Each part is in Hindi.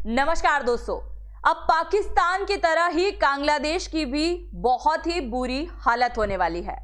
नमस्कार दोस्तों। अब पाकिस्तान की तरह ही बांग्लादेश की भी बहुत ही बुरी हालत होने वाली है।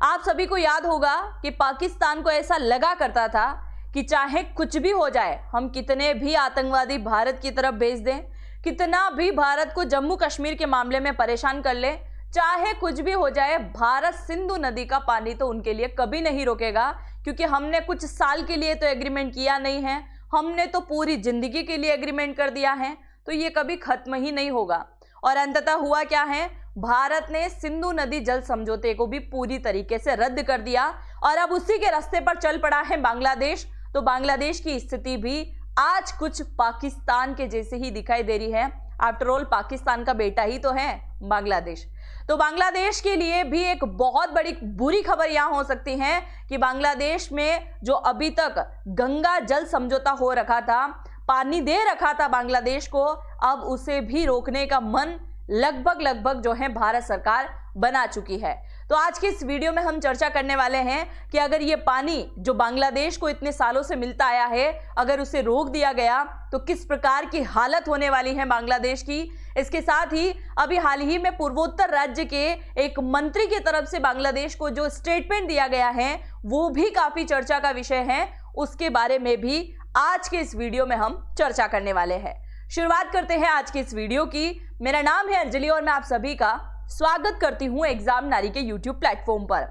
आप सभी को याद होगा कि पाकिस्तान को ऐसा लगा करता था कि चाहे कुछ भी हो जाए, हम कितने भी आतंकवादी भारत की तरफ भेज दें, कितना भी भारत को जम्मू कश्मीर के मामले में परेशान कर ले, चाहे कुछ भी हो जाए, भारत सिंधु नदी का पानी तो उनके लिए कभी नहीं रोकेगा। क्योंकि हमने कुछ साल के लिए तो एग्रीमेंट किया नहीं है, हमने तो पूरी जिंदगी के लिए एग्रीमेंट कर दिया है, तो ये कभी खत्म ही नहीं होगा। और अंततः हुआ क्या है, भारत ने सिंधु नदी जल समझौते को भी पूरी तरीके से रद्द कर दिया और अब उसी के रास्ते पर चल पड़ा है बांग्लादेश। तो बांग्लादेश की स्थिति भी आज कुछ पाकिस्तान के जैसे ही दिखाई दे रही है। आफ्टर ऑल पाकिस्तान का बेटा ही तो है बांग्लादेश। तो बांग्लादेश के लिए भी एक बहुत बड़ी बुरी खबर यहां हो सकती है कि बांग्लादेश में जो अभी तक गंगा जल समझौता हो रखा था, पानी दे रखा था बांग्लादेश को, अब उसे भी रोकने का मन लगभग जो है भारत सरकार बना चुकी है। तो आज की इस वीडियो में हम चर्चा करने वाले हैं कि अगर ये पानी जो बांग्लादेश को इतने सालों से मिलता आया है, अगर उसे रोक दिया गया तो किस प्रकार की हालत होने वाली है बांग्लादेश की। इसके साथ ही अभी हाल ही में पूर्वोत्तर राज्य के एक मंत्री की तरफ से बांग्लादेश को जो स्टेटमेंट दिया गया है वो भी काफी चर्चा का विषय है, उसके बारे में भी आज के इस वीडियो में हम चर्चा करने वाले हैं। शुरुआत करते हैं आज की इस वीडियो की। मेरा नाम है अंजलि और मैं आप सभी का स्वागत करती हूं एग्जाम नारी के यूट्यूब प्लेटफॉर्म पर।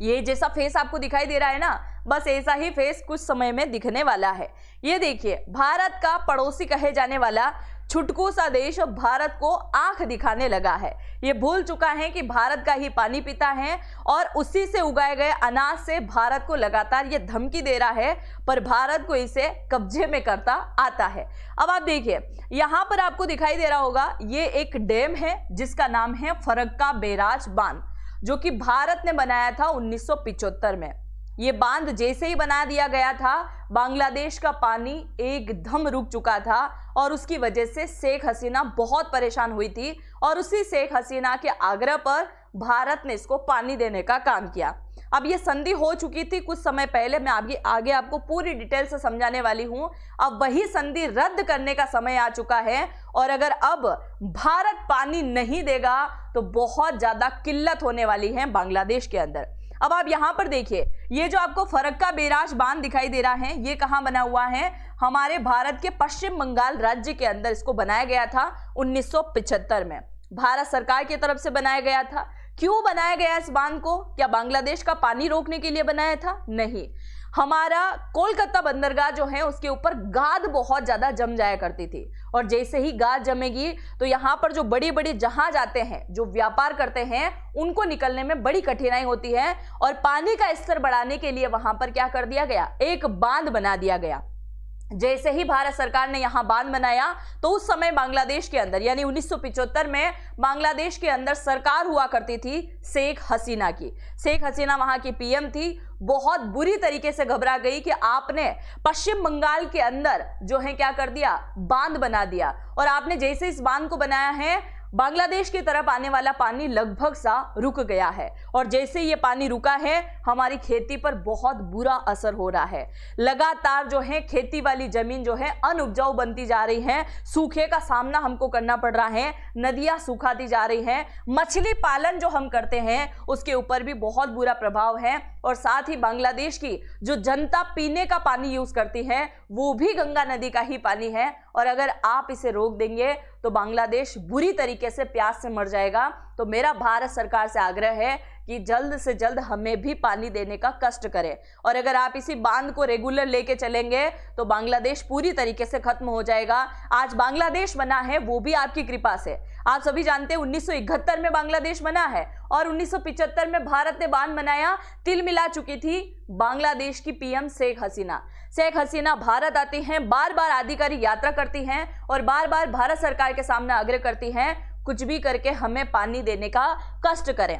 ये जैसा फेस आपको दिखाई दे रहा है ना, बस ऐसा ही फेस कुछ समय में दिखने वाला है। ये देखिए, भारत का पड़ोसी कहे जाने वाला छुटकू सा देश भारत को आंख दिखाने लगा है। ये भूल चुका है कि भारत का ही पानी पीता है और उसी से उगाए गए अनाज से भारत को लगातार ये धमकी दे रहा है, पर भारत को इसे कब्जे में करता आता है। अब आप देखिए, यहाँ पर आपको दिखाई दे रहा होगा, ये एक डैम है जिसका नाम है फरक्का बैराज बांध, जो कि भारत ने बनाया था 1975 में। ये बांध जैसे ही बना दिया गया था, बांग्लादेश का पानी एकदम रुक चुका था और उसकी वजह से शेख हसीना बहुत परेशान हुई थी और उसी शेख हसीना के आग्रह पर भारत ने इसको पानी देने का काम किया। अब ये संधि हो चुकी थी कुछ समय पहले, मैं आगे आपको पूरी डिटेल से समझाने वाली हूं। अब वही संधि रद्द करने का समय आ चुका है और अगर अब भारत पानी नहीं देगा तो बहुत ज्यादा किल्लत होने वाली है बांग्लादेश के अंदर। अब आप यहाँ पर देखिए, ये जो आपको फरक्का बैराज बांध दिखाई दे रहा है, ये कहाँ बना हुआ है, हमारे भारत के पश्चिम बंगाल राज्य के अंदर इसको बनाया गया था 1975 में। भारत सरकार की तरफ से बनाया गया था। क्यों बनाया गया इस बांध को? क्या बांग्लादेश का पानी रोकने के लिए बनाया था? नहीं, हमारा कोलकाता बंदरगाह जो है उसके ऊपर गाद बहुत ज्यादा जम जाया करती थी और जैसे ही गाद जमेगी तो यहाँ पर जो बड़ी बड़ी जहाज आते हैं, जो व्यापार करते हैं, उनको निकलने में बड़ी कठिनाई होती है और पानी का स्तर बढ़ाने के लिए वहां पर क्या कर दिया गया, एक बांध बना दिया गया। जैसे ही भारत सरकार ने यहां बांध बनाया तो उस समय बांग्लादेश के अंदर यानी 1975 में बांग्लादेश के अंदर सरकार हुआ करती थी शेख हसीना की। शेख हसीना वहां की पीएम थी। बहुत बुरी तरीके से घबरा गई कि आपने पश्चिम बंगाल के अंदर जो है क्या कर दिया, बांध बना दिया और आपने जैसे इस बांध को बनाया है, बांग्लादेश की तरफ आने वाला पानी लगभग सा रुक गया है और जैसे ये पानी रुका है, हमारी खेती पर बहुत बुरा असर हो रहा है। लगातार जो है खेती वाली जमीन जो है अनउपजाऊ बनती जा रही है, सूखे का सामना हमको करना पड़ रहा है, नदियां सुखाती जा रही हैं, मछली पालन जो हम करते हैं उसके ऊपर भी बहुत बुरा प्रभाव है और साथ ही बांग्लादेश की जो जनता पीने का पानी यूज करती है वो भी गंगा नदी का ही पानी है और अगर आप इसे रोक देंगे तो बांग्लादेश बुरी तरीके से प्यास से मर जाएगा। तो मेरा भारत सरकार से आग्रह है कि जल्द से जल्द हमें भी पानी देने का कष्ट करें और अगर आप इसी बांध को रेगुलर लेके चलेंगे तो बांग्लादेश पूरी तरीके से खत्म हो जाएगा। आज बांग्लादेश बना है वो भी आपकी कृपा से। आप सभी जानते हैं 1971 में बांग्लादेश बना है और 1975 में भारत ने बांध बनाया। तिल मिला चुकी थी बांग्लादेश की पीएम शेख हसीना। शेख हसीना भारत आती हैं, बार बार आधिकारिक यात्रा करती हैं और बार बार भारत सरकार के सामने आग्रह करती हैं कुछ भी करके हमें पानी देने का कष्ट करें।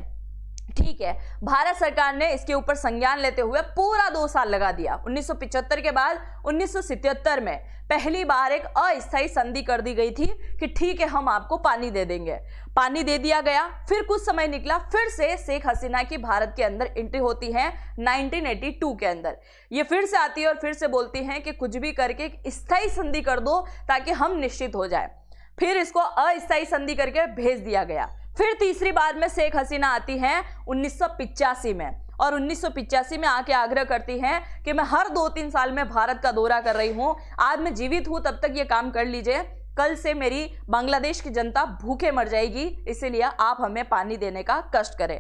ठीक है, भारत सरकार ने इसके ऊपर संज्ञान लेते हुए पूरा 2 साल लगा दिया। 1975 के बाद 1977 में पहली बार एक अस्थायी संधि कर दी गई थी कि ठीक है, हम आपको पानी दे देंगे। पानी दे दिया गया। फिर कुछ समय निकला, फिर से शेख हसीना की भारत के अंदर एंट्री होती है 1982 के अंदर। ये फिर से आती है और फिर से बोलती हैं कि कुछ भी करके एक स्थायी संधि कर दो ताकि हम निश्चित हो जाए। फिर इसको अस्थायी संधि करके भेज दिया गया। फिर तीसरी बार में शेख हसीना आती हैं 1985 में, और 1985 में आके आग्रह करती हैं कि मैं हर 2-3 साल में भारत का दौरा कर रही हूं, आज मैं जीवित हूं तब तक ये काम कर लीजिए, कल से मेरी बांग्लादेश की जनता भूखे मर जाएगी, इसीलिए आप हमें पानी देने का कष्ट करें।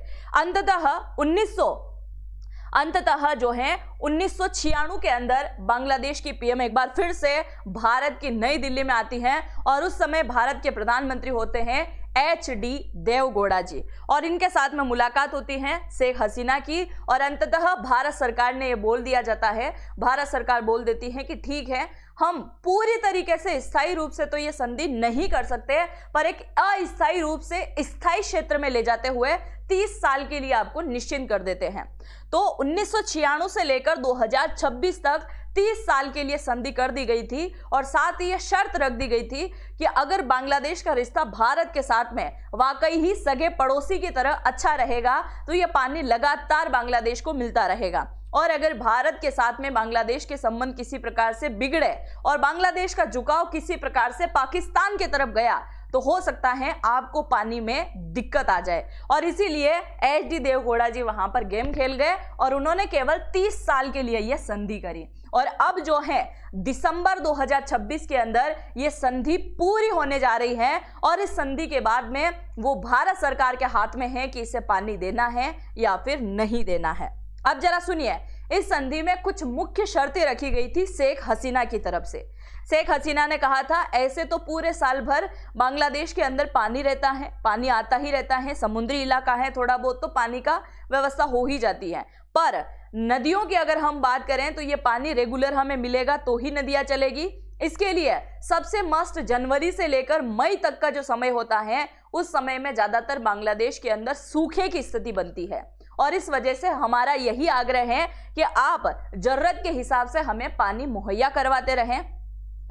अंततः जो है 1996 के अंदर बांग्लादेश की पीएम एक बार फिर से भारत की नई दिल्ली में आती हैं, और उस समय भारत के प्रधानमंत्री होते हैं HD देवगौड़ा जी, और इनके साथ में मुलाकात होती है शेख हसीना की। और अंततः भारत सरकार ने ये बोल दिया जाता है, भारत सरकार बोल देती है कि ठीक है, हम पूरी तरीके से स्थायी रूप से तो ये संधि नहीं कर सकते, पर एक अस्थायी रूप से स्थायी क्षेत्र में ले जाते हुए 30 साल के लिए आपको निश्चिंत कर देते हैं। तो 1996 से लेकर 2026 तक 30 साल के लिए संधि कर दी गई थी, और साथ ही यह शर्त रख दी गई थी कि अगर बांग्लादेश का रिश्ता भारत के साथ में वाकई ही सगे पड़ोसी की तरह अच्छा रहेगा तो यह पानी लगातार बांग्लादेश को मिलता रहेगा, और अगर भारत के साथ में बांग्लादेश के संबंध किसी प्रकार से बिगड़े और बांग्लादेश का झुकाव किसी प्रकार से पाकिस्तान की तरफ गया तो हो सकता है आपको पानी में दिक्कत आ जाए। और इसीलिए HD देवगौड़ा जी वहां पर गेम खेल गए और उन्होंने केवल 30 साल के लिए यह संधि करी। और अब जो है दिसंबर 2026 के अंदर ये संधि पूरी होने जा रही है, और इस संधि के बाद में वो भारत सरकार के हाथ में है कि इसे पानी देना है या फिर नहीं देना है। अब जरा सुनिए, इस संधि में कुछ मुख्य शर्तें रखी गई थी शेख हसीना की तरफ से। शेख हसीना ने कहा था ऐसे तो पूरे साल भर बांग्लादेश के अंदर पानी रहता है, पानी आता ही रहता है, समुद्री इलाका है, थोड़ा बहुत तो पानी का व्यवस्था हो ही जाती है, पर नदियों की अगर हम बात करें तो ये पानी रेगुलर हमें मिलेगा तो ही नदियां चलेगी। इसके लिए सबसे मस्त जनवरी से लेकर मई तक का जो समय होता है, उस समय में ज्यादातर बांग्लादेश के अंदर सूखे की स्थिति बनती है, और इस वजह से हमारा यही आग्रह है कि आप जरूरत के हिसाब से हमें पानी मुहैया करवाते रहें।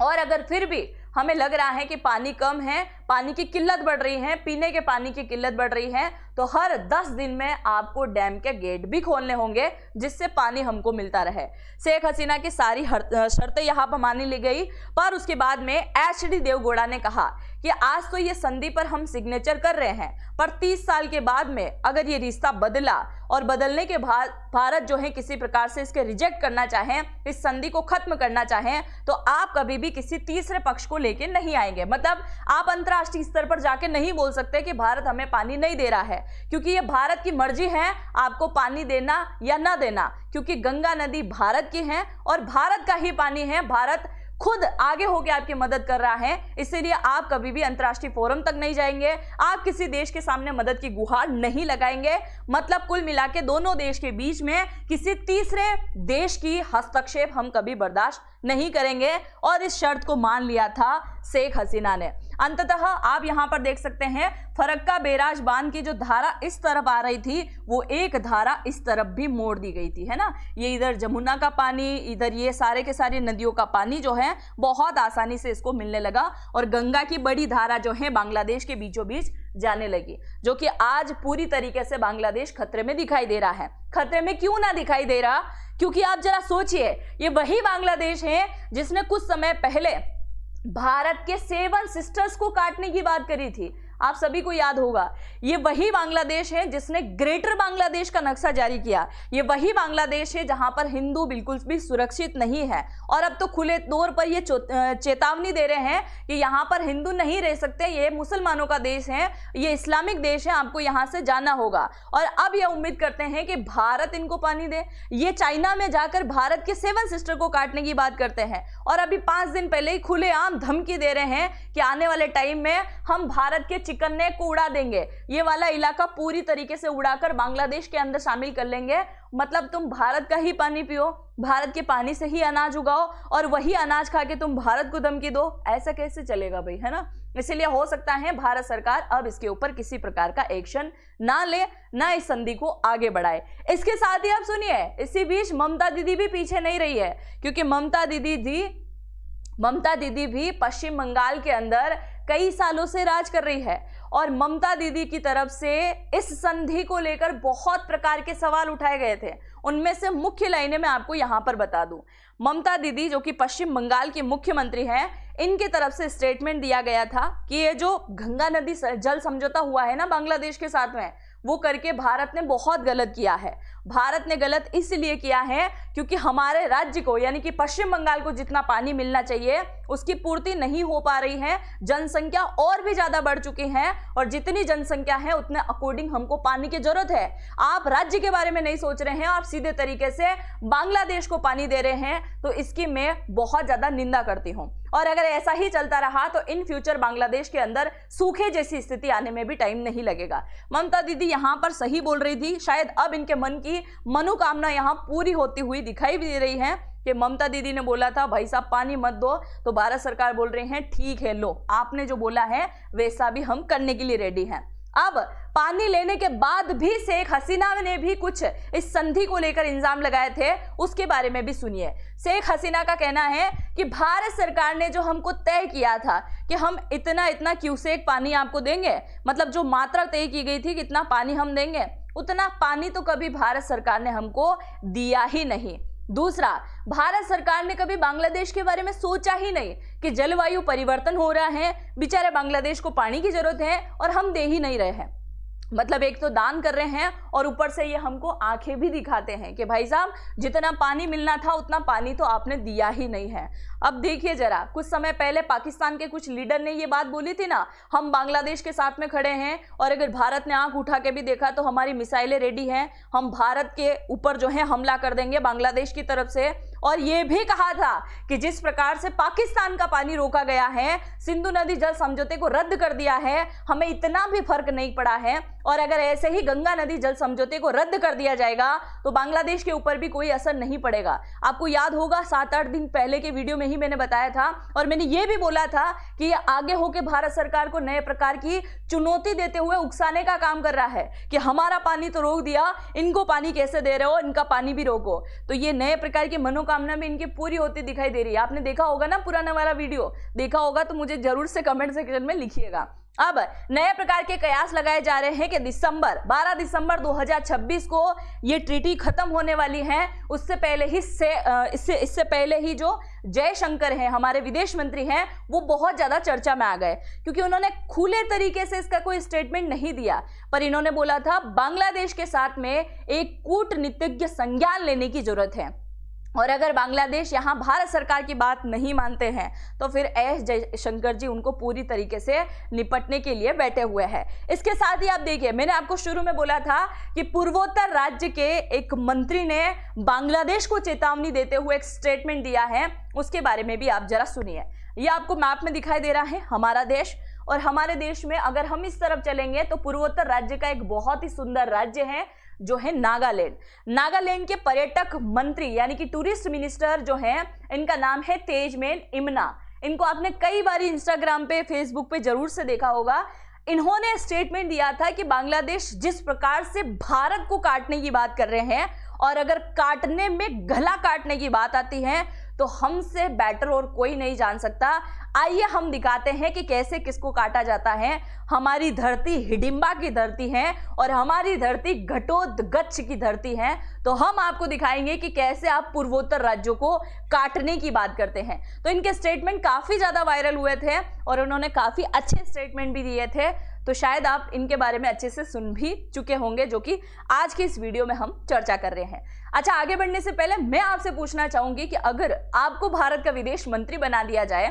और अगर फिर भी हमें लग रहा है कि पानी कम है, पानी की किल्लत बढ़ रही है, पीने के पानी की किल्लत बढ़ रही है, तो हर 10 दिन में आपको डैम के गेट भी खोलने होंगे जिससे पानी हमको मिलता रहे। शेख हसीना की सारी शर्तें यहाँ पर मानी ली गई, पर उसके बाद में HD देवगौड़ा ने कहा कि आज तो ये संधि पर हम सिग्नेचर कर रहे हैं, पर 30 साल के बाद में अगर ये रिश्ता बदला और बदलने के बाद भारत जो है किसी प्रकार से इसके रिजेक्ट करना चाहें, इस संधि को खत्म करना चाहें, तो आप कभी भी किसी तीसरे पक्ष को लेके नहीं आएंगे। मतलब आप अंतर्राष्ट्रीय स्तर पर जाके नहीं बोल सकते कि भारत हमें पानी नहीं दे रहा है, क्योंकि ये भारत की मर्जी है आपको पानी देना या ना देना, क्योंकि गंगा नदी भारत की है और भारत का ही पानी है। भारत खुद आगे होकर आपकी मदद कर रहा है, इसीलिए आप कभी भी अंतर्राष्ट्रीय फोरम तक नहीं जाएंगे, आप किसी देश के सामने मदद की गुहार नहीं लगाएंगे। मतलब कुल मिला के दोनों देश के बीच में किसी तीसरे देश की हस्तक्षेप हम कभी बर्दाश्त नहीं करेंगे, और इस शर्त को मान लिया था शेख हसीना ने। अंततः आप यहां पर देख सकते हैं फरक्का बैराज बांध की जो धारा इस तरफ आ रही थी, वो एक धारा इस तरफ भी मोड़ दी गई थी, है ना। ये इधर जमुना का पानी, इधर ये सारे के सारे नदियों का पानी जो है बहुत आसानी से इसको मिलने लगा, और गंगा की बड़ी धारा जो है बांग्लादेश के बीचों बीच जाने लगी, जो कि आज पूरी तरीके से बांग्लादेश खतरे में दिखाई दे रहा है। खतरे में क्यों ना दिखाई दे रहा, क्योंकि आप जरा सोचिए, ये वही बांग्लादेश है जिसने कुछ समय पहले भारत के 7 सिस्टर्स को काटने की बात करी थी। आप सभी को याद होगा, ये वही बांग्लादेश है जिसने ग्रेटर बांग्लादेश का नक्शा जारी किया। ये वही बांग्लादेश है जहां पर हिंदू बिल्कुल भी सुरक्षित नहीं है, और अब तो खुले तौर पर ये चेतावनी दे रहे हैं कि यहाँ पर हिंदू नहीं रह सकते, ये मुसलमानों का देश है, ये इस्लामिक देश है, आपको यहाँ से जाना होगा। और अब ये उम्मीद करते हैं कि भारत इनको पानी दे। ये चाइना में जाकर भारत के 7 सिस्टर को काटने की बात करते हैं, और अभी 5 दिन पहले ही खुलेआम धमकी दे रहे हैं कि आने वाले टाइम में हम भारत के चिकन्ने को उड़ा देंगे, ये वाला इलाका पूरी तरीके से उड़ाकर बांग्लादेश के अंदर शामिल कर लेंगे, मतलब तुम भारत का ही पानी पियो, भारत के पानी से ही अनाज उगाओ और वही अनाज खा के तुम भारत को धमकी दो, ऐसा कैसे चलेगा भाई, है ना। इसीलिए हो सकता है भारत सरकार अब इसके ऊपर किसी प्रकार का एक्शन ना ले, ना इस संधि को आगे बढ़ाए। इसके साथ ही आप सुनिए, इसी बीच ममता दीदी भी पीछे नहीं रही है, क्योंकि ममता दीदी भी पश्चिम बंगाल के अंदर कई सालों से राज कर रही है और ममता दीदी की तरफ से इस संधि को लेकर बहुत प्रकार के सवाल उठाए गए थे। उनमें से मुख्य लाइनें मैं आपको यहां पर बता दूं। ममता दीदी जो कि पश्चिम बंगाल की मुख्यमंत्री हैं, इनके तरफ से स्टेटमेंट दिया गया था कि ये जो गंगा नदी जल समझौता हुआ है ना बांग्लादेश के साथ में, वो करके भारत ने बहुत गलत किया है। भारत ने गलत इसलिए किया है क्योंकि हमारे राज्य को यानी कि पश्चिम बंगाल को जितना पानी मिलना चाहिए उसकी पूर्ति नहीं हो पा रही है। जनसंख्या और भी ज्यादा बढ़ चुकी है और जितनी जनसंख्या है उतने अकॉर्डिंग हमको पानी की जरूरत है। आप राज्य के बारे में नहीं सोच रहे हैं, आप सीधे तरीके से बांग्लादेश को पानी दे रहे हैं, तो इसकी मैं बहुत ज्यादा निंदा करती हूं। और अगर ऐसा ही चलता रहा तो इन फ्यूचर बांग्लादेश के अंदर सूखे जैसी स्थिति आने में भी टाइम नहीं लगेगा। ममता दीदी यहां पर सही बोल रही थी, शायद अब इनके मन की मनोकामना यहां पूरी होती हुई दिखाई भी दे रही है कि ममता दीदी ने बोला था भाई साहब पानी मत दो, तो भारत सरकार बोल रही है ठीक है, लो आपने जो बोला है वैसा भी हम करने के लिए रेडी हैं। अब पानी लेने के बाद भी शेख हसीना ने भी कुछ इस संधि को लेकर इल्जाम लगाए थे, उसके बारे में भी सुनिए। शेख हसीना का कहना है कि भारत सरकार ने जो हमको तय किया था कि हम इतना इतना क्यूसेक पानी आपको देंगे, मतलब जो मात्रा तय की गई थी कि इतना पानी हम देंगे, उतना पानी तो कभी भारत सरकार ने हमको दिया ही नहीं। दूसरा, भारत सरकार ने कभी बांग्लादेश के बारे में सोचा ही नहीं कि जलवायु परिवर्तन हो रहा है, बेचारे बांग्लादेश को पानी की जरूरत है और हम दे ही नहीं रहे हैं। मतलब एक तो दान कर रहे हैं और ऊपर से ये हमको आंखें भी दिखाते हैं कि भाई साहब जितना पानी मिलना था उतना पानी तो आपने दिया ही नहीं है। अब देखिए जरा, कुछ समय पहले पाकिस्तान के कुछ लीडर ने ये बात बोली थी ना, हम बांग्लादेश के साथ में खड़े हैं और अगर भारत ने आंख उठा के भी देखा तो हमारी मिसाइलें रेडी हैं, हम भारत के ऊपर जो है हमला कर देंगे बांग्लादेश की तरफ से। और ये भी कहा था कि जिस प्रकार से पाकिस्तान का पानी रोका गया है, सिंधु नदी जल समझौते को रद्द कर दिया है, हमें इतना भी फर्क नहीं पड़ा है। और अगर ऐसे ही गंगा नदी जल समझौते को रद्द कर दिया जाएगा तो बांग्लादेश के ऊपर भी कोई असर नहीं पड़ेगा। आपको याद होगा 7-8 दिन पहले के वीडियो में ही मैंने बताया था और मैंने ये भी बोला था कि ये आगे होकर भारत सरकार को नए प्रकार की चुनौती देते हुए उकसाने का काम कर रहा है कि हमारा पानी तो रोक दिया, इनको पानी कैसे दे रहे हो, इनका पानी भी रोको। तो ये नए प्रकार की मनोकामना में इनकी पूरी होती दिखाई दे रही है। आपने देखा होगा ना, पुराना वाला वीडियो देखा होगा तो मुझे जरूर से कमेंट सेक्शन में लिखिएगा। अब नए प्रकार के कयास लगाए जा रहे हैं कि 12 दिसंबर 2026 को ये ट्रीटी खत्म होने वाली है। उससे पहले ही इससे पहले ही जो जयशंकर हैं, हमारे विदेश मंत्री हैं, वो बहुत ज्यादा चर्चा में आ गए क्योंकि उन्होंने खुले तरीके से इसका कोई स्टेटमेंट नहीं दिया, पर इन्होंने बोला था बांग्लादेश के साथ में एक कूटनीतिज्ञ संज्ञान लेने की जरूरत है और अगर बांग्लादेश यहाँ भारत सरकार की बात नहीं मानते हैं तो फिर एस जयशंकर जी उनको पूरी तरीके से निपटने के लिए बैठे हुए हैं। इसके साथ ही आप देखिए, मैंने आपको शुरू में बोला था कि पूर्वोत्तर राज्य के एक मंत्री ने बांग्लादेश को चेतावनी देते हुए एक स्टेटमेंट दिया है, उसके बारे में भी आप जरा सुनिए। ये आपको मैप में दिखाई दे रहा है हमारा देश, और हमारे देश में अगर हम इस तरफ चलेंगे तो पूर्वोत्तर राज्य का एक बहुत ही सुंदर राज्य है जो है नागालैंड। नागालैंड के पर्यटक मंत्री यानी कि टूरिस्ट मिनिस्टर जो हैं, इनका नाम है तेजमेन इमना। इनको आपने कई बार इंस्टाग्राम पे, फेसबुक पे जरूर से देखा होगा। इन्होंने स्टेटमेंट दिया था कि बांग्लादेश जिस प्रकार से भारत को काटने की बात कर रहे हैं और अगर काटने में गला काटने की बात आती है तो हमसे बेटर और कोई नहीं जान सकता। आइए हम दिखाते हैं कि कैसे किसको काटा जाता है। हमारी धरती हिडिंबा की धरती है और हमारी धरती घटोत्कच की धरती है, तो हम आपको दिखाएंगे कि कैसे आप पूर्वोत्तर राज्यों को काटने की बात करते हैं। तो इनके स्टेटमेंट काफी ज्यादा वायरल हुए थे और उन्होंने काफी अच्छे स्टेटमेंट भी दिए थे, तो शायद आप इनके बारे में अच्छे से सुन भी चुके होंगे, जो कि आज की इस वीडियो में हम चर्चा कर रहे हैं। अच्छा, आगे बढ़ने से पहले मैं आपसे पूछना चाहूंगी कि अगर आपको भारत का विदेश मंत्री बना दिया जाए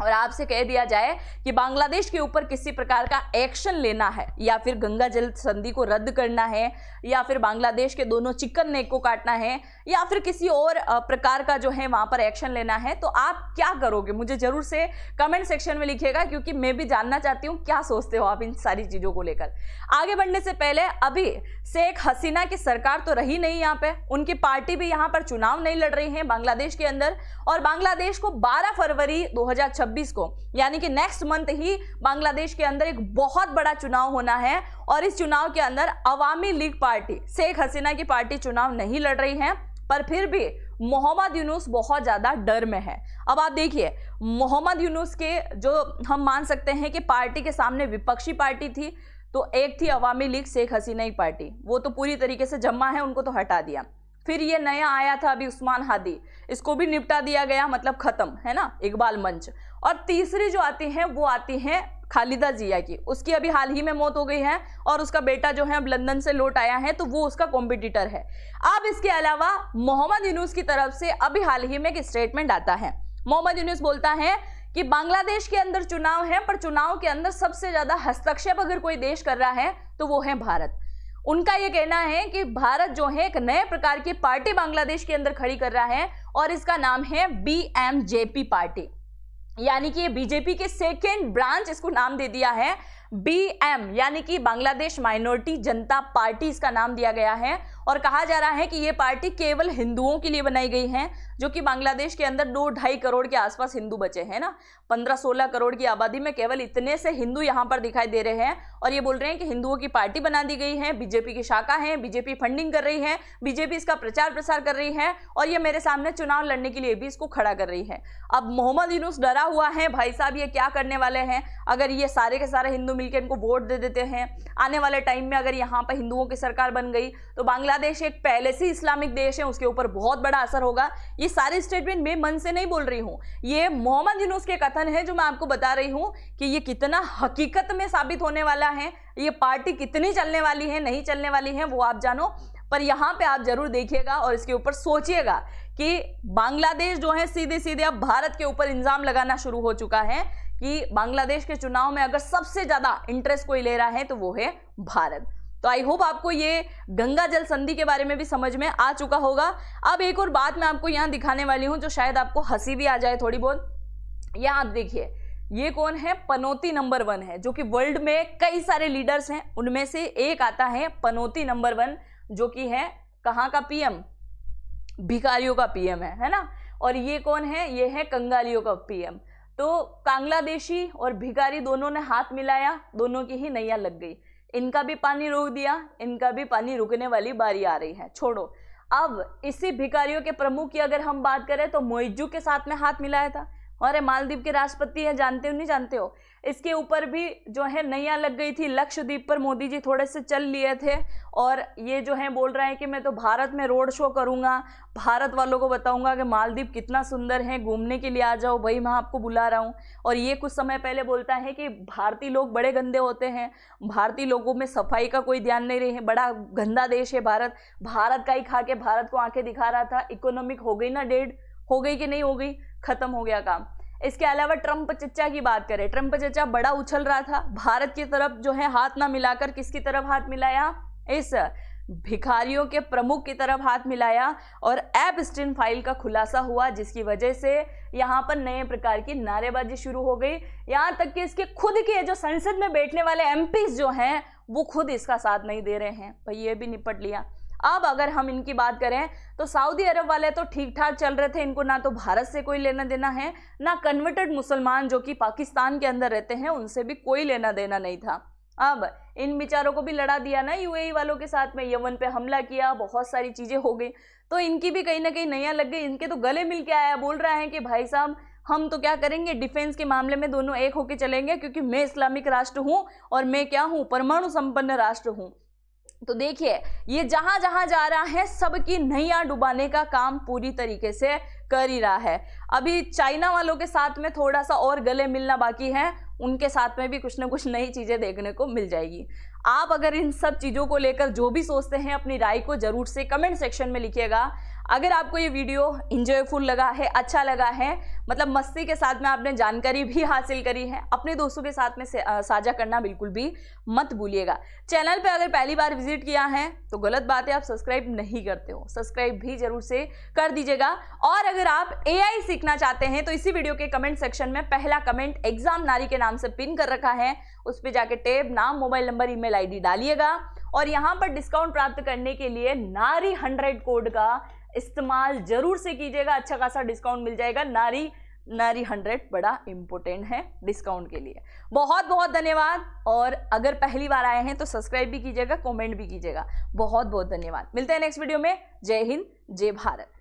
और आपसे कह दिया जाए कि बांग्लादेश के ऊपर किसी प्रकार का एक्शन लेना है या फिर गंगा जल संधि को रद्द करना है या फिर बांग्लादेश के दोनों चिकन नेक को काटना है या फिर किसी और प्रकार का जो है वहां पर एक्शन लेना है, तो आप क्या करोगे मुझे जरूर से कमेंट सेक्शन में लिखिएगा, क्योंकि मैं भी जानना चाहती हूँ क्या सोचते हो आप इन सारी चीजों को लेकर। आगे बढ़ने से पहले अभी शेख हसीना की सरकार तो रही नहीं यहाँ पे, उनकी पार्टी भी यहाँ पर चुनाव नहीं लड़ रही है बांग्लादेश के अंदर, और बांग्लादेश को 12 फरवरी 2026 को यानी कि नेक्स्ट मंथ ही बांग्लादेश के अंदर एक बहुत बड़ा चुनाव होना है, और इस चुनाव के अंदर अवामी लीग पार्टी शेख हसीना की पार्टी चुनाव नहीं लड़ रही है, पर फिर भी मोहम्मद यूनुस बहुत ज्यादा डर में है। अब आप देखिए मोहम्मद यूनुस के जो हम मान सकते हैं कि पार्टी के सामने विपक्षी पार्टी थी, तो एक थी अवामी लीग शेख हसीना की पार्टी, वो तो पूरी तरीके से जम्मा है, उनको तो हटा दिया। फिर ये नया आया था अभी उस्मान हादी, इसको भी निपटा दिया गया, मतलब खत्म है ना, इकबाल मंच। और तीसरी जो आती है वो आती है खालिदा जिया की, उसकी अभी हाल ही में मौत हो गई है और उसका बेटा जो है अब लंदन से लौट आया है, तो वो उसका कॉम्पिटिटर है। अब इसके अलावा मोहम्मद यूनुस की तरफ से अभी हाल ही में एक स्टेटमेंट आता है। मोहम्मद यूनुस बोलता है कि बांग्लादेश के अंदर चुनाव है, पर चुनाव के अंदर सबसे ज्यादा हस्तक्षेप अगर कोई देश कर रहा है तो वो है भारत। उनका यह कहना है कि भारत जो है एक नए प्रकार की पार्टी बांग्लादेश के अंदर खड़ी कर रहा है, और इसका नाम है BMJP पार्टी, यानी कि ये बीजेपी के सेकेंड ब्रांच, इसको नाम दे दिया है BM, यानी कि बांग्लादेश माइनॉरिटी जनता पार्टी इसका नाम दिया गया है। और कहा जा रहा है कि ये पार्टी केवल हिंदुओं के लिए बनाई गई है, जो कि बांग्लादेश के अंदर 2-2.5 करोड़ के आसपास हिंदू बचे हैं ना, 15-16 करोड़ की आबादी में केवल इतने से हिंदू यहाँ पर दिखाई दे रहे हैं, और ये बोल रहे हैं कि हिंदुओं की पार्टी बना दी गई है, बीजेपी की शाखा है, बीजेपी फंडिंग कर रही है, बीजेपी इसका प्रचार प्रसार कर रही है, और ये मेरे सामने चुनाव लड़ने के लिए भी इसको खड़ा कर रही है। अब मोहम्मद यूनुस डरा हुआ है, भाई साहब ये क्या करने वाले हैं, अगर ये सारे के सारे हिंदू मिलकर इनको वोट दे देते हैं, आने वाले टाइम में अगर यहाँ पर हिंदुओं की सरकार बन गई तो बांग्लादेश एक पहले से इस्लामिक देश है, उसके ऊपर बहुत बड़ा असर होगा। ये सारे स्टेटमेंट मैं मन से नहीं बोल रही हूँ, ये मोहम्मद यूनुस के कथन है जो मैं आपको बता रही हूँ कि ये कितना हकीकत में साबित होने वाला है, ये पार्टी कितनी चलने वाली है नहीं चलने वाली है वो आप जानो, पर यहाँ पे आप जरूर देखिएगा और इसके ऊपर सोचिएगा कि बांग्लादेश जो है सीधे सीधे अब भारत के ऊपर इल्जाम लगाना शुरू हो चुका है कि बांग्लादेश के चुनाव में अगर सबसे ज्यादा इंटरेस्ट कोई ले रहा है तो वो है भारत। तो आई होप आपको ये गंगा जल संधि के बारे में भी समझ में आ चुका होगा। अब एक और बात मैं आपको यहाँ दिखाने वाली हूँ जो शायद आपको हंसी भी आ जाए थोड़ी बहुत। यहाँ आप देखिए ये कौन है, पनौती नंबर 1 है, जो कि वर्ल्ड में कई सारे लीडर्स हैं, उनमें से एक आता है पनौती नंबर 1, जो कि है कहाँ का पीएम, भिखारियों का पीएम है ना। और ये कौन है, ये है कंगालियों का पीएम। तो बांग्लादेशी और भिखारी दोनों ने हाथ मिलाया, दोनों की ही नैया लग गई, इनका भी पानी रोक दिया, इनका भी पानी रुकने वाली बारी आ रही है। छोड़ो, अब इसी भिखारियों के प्रमुख की अगर हम बात करें तो मोइजू के साथ में हाथ मिलाया था, और मालदीव के राष्ट्रपति है, जानते हो नहीं जानते हो, इसके ऊपर भी जो है नैया लग गई थी। लक्षद्वीप पर मोदी जी थोड़े से चल लिए थे और ये जो है बोल रहे हैं कि मैं तो भारत में रोड शो करूंगा, भारत वालों को बताऊंगा कि मालदीव कितना सुंदर है, घूमने के लिए आ जाओ भाई, मैं आपको बुला रहा हूं। और ये कुछ समय पहले बोलता है कि भारतीय लोग बड़े गंदे होते हैं, भारतीय लोगों में सफाई का कोई ध्यान नहीं रहे, बड़ा गंदा देश है भारत, भारत का ही खा के भारत को आंखें दिखा रहा था। इकोनॉमिक हो गई ना डेढ़, हो गई कि नहीं हो गई, खत्म हो गया काम। इसके अलावा ट्रंप चचा की बात करें, ट्रंप चचा बड़ा उछल रहा था, भारत की तरफ जो है हाथ ना मिलाकर किसकी तरफ हाथ मिलाया, इस भिखारियों के प्रमुख की तरफ हाथ मिलाया, और एपस्टीन फाइल का खुलासा हुआ, जिसकी वजह से यहाँ पर नए प्रकार की नारेबाजी शुरू हो गई। यहाँ तक कि इसके खुद के जो संसद में बैठने वाले एमपीज जो हैं वो खुद इसका साथ नहीं दे रहे हैं, भाई ये भी निपट लिया। अब अगर हम इनकी बात करें तो सऊदी अरब वाले तो ठीक ठाक चल रहे थे, इनको ना तो भारत से कोई लेना देना है, ना कन्वर्टेड मुसलमान जो कि पाकिस्तान के अंदर रहते हैं उनसे भी कोई लेना देना नहीं था। अब इन बेचारों को भी लड़ा दिया ना यूएई वालों के साथ में, यमन पे हमला किया, बहुत सारी चीजें हो गई, तो इनकी भी कहीं ना कहीं नैया लग गई। इनके तो गले मिल के आया, बोल रहा है कि भाई साहब हम तो क्या करेंगे, डिफेंस के मामले में दोनों एक होके चलेंगे, क्योंकि मैं इस्लामिक राष्ट्र हूं और मैं क्या हूं, परमाणु संपन्न राष्ट्र हूं। तो देखिए ये जहां जहां जा रहा है सबकी नैया डुबाने का काम पूरी तरीके से कर ही रहा है। अभी चाइना वालों के साथ में थोड़ा सा और गले मिलना बाकी है, उनके साथ में भी कुछ ना कुछ नई चीजें देखने को मिल जाएगी। आप अगर इन सब चीजों को लेकर जो भी सोचते हैं अपनी राय को जरूर से कमेंट सेक्शन में लिखिएगा। अगर आपको ये वीडियो इंजॉयफुल लगा है, अच्छा लगा है, मतलब मस्ती के साथ में आपने जानकारी भी हासिल करी है, अपने दोस्तों के साथ में साझा करना बिल्कुल भी मत भूलिएगा। चैनल पे अगर पहली बार विजिट किया है तो गलत बात है, आप सब्सक्राइब नहीं करते हो, सब्सक्राइब भी जरूर से कर दीजिएगा। और अगर आप AI सीखना चाहते हैं तो इसी वीडियो के कमेंट सेक्शन में पहला कमेंट एग्जाम नारी के नाम से पिन कर रखा है, उस पर जाके टैब, नाम, मोबाइल नंबर, ईमेल ID डालिएगा और यहाँ पर डिस्काउंट प्राप्त करने के लिए नारी 100 कोड का इस्तेमाल जरूर से कीजिएगा। अच्छा खासा डिस्काउंट मिल जाएगा। नारी 100 बड़ा इंपॉर्टेंट है डिस्काउंट के लिए। बहुत बहुत धन्यवाद। और अगर पहली बार आए हैं तो सब्सक्राइब भी कीजिएगा, कमेंट भी कीजिएगा। बहुत बहुत धन्यवाद। मिलते हैं नेक्स्ट वीडियो में। जय हिंद, जय भारत।